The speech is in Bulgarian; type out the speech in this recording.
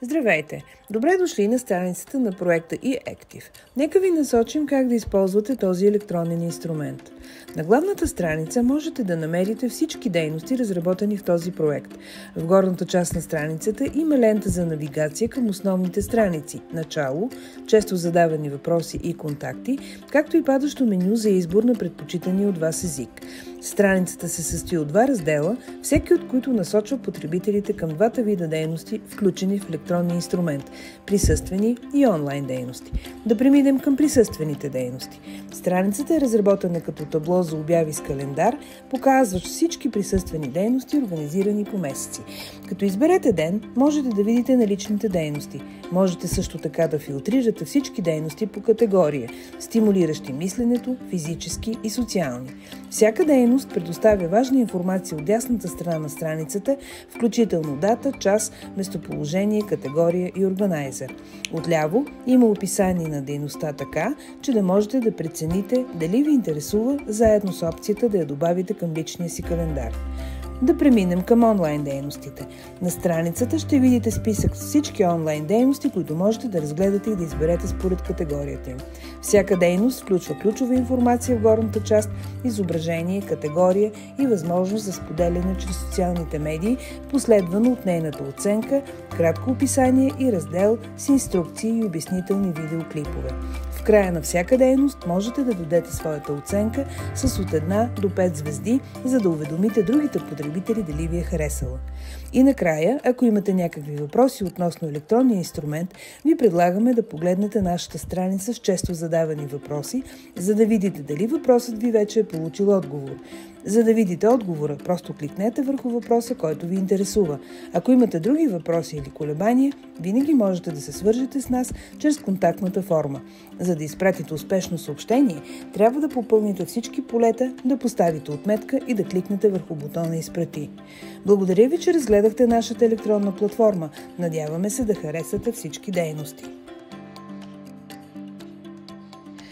Здравейте! Добре дошли на страницата на проекта eActive. Нека ви насочим как да използвате този електронен инструмент. На главната страница можете да намерите всички дейности, разработени в този проект. В горната част на страницата има лента за навигация към основните страници – начало, често задавани въпроси и контакти, както и падащо меню за избор на предпочитания от вас език. Страницата се състои от два раздела, всеки от които насочва потребителите към двата вида дейности, включени в електронния инструмент – присъствени и онлайн дейности. Да преминем към присъствените дейности. Страницата е разработена като табло за обяви с календар, показващ всички присъствени дейности, организирани по месеци. Като изберете ден, можете да видите наличните дейности. Можете също така да филтрирате всички дейности по категория, стимулиращи мисленето, физически и социални. Всяка дейност предоставя важна информация от дясната страна на страницата, включително дата, час, местоположение, категория и органайзер. Отляво има описание на дейността така, че да можете да прецените дали ви интересува, заедно с опцията да я добавите към личния си календар. Да преминем към онлайн дейностите. На страницата ще видите списък с всички онлайн дейности, които можете да разгледате и да изберете според категорията им. Всяка дейност включва ключова информация в горната част, изображение, категория и възможност за споделяне чрез социалните медии, последвано от нейната оценка, кратко описание и раздел с инструкции и обяснителни видеоклипове. В края на всяка дейност можете да дадете своята оценка с от 1 до 5 звезди, за да уведомите другите потребители дали ви е харесала. И накрая, ако имате някакви въпроси относно електронния инструмент, ви предлагаме да погледнете нашата страница с често задавани въпроси, за да видите дали въпросът ви вече е получил отговор. За да видите отговора, просто кликнете върху въпроса, който ви интересува. Ако имате други въпроси или колебания, винаги можете да се свържете с нас чрез контактната форма. За да изпратите успешно съобщение, трябва да попълните всички полета, да поставите отметка и да кликнете върху бутона "Изпрати". Благодаря ви, че разгледахте нашата електронна платформа. Надяваме се да харесате всички дейности.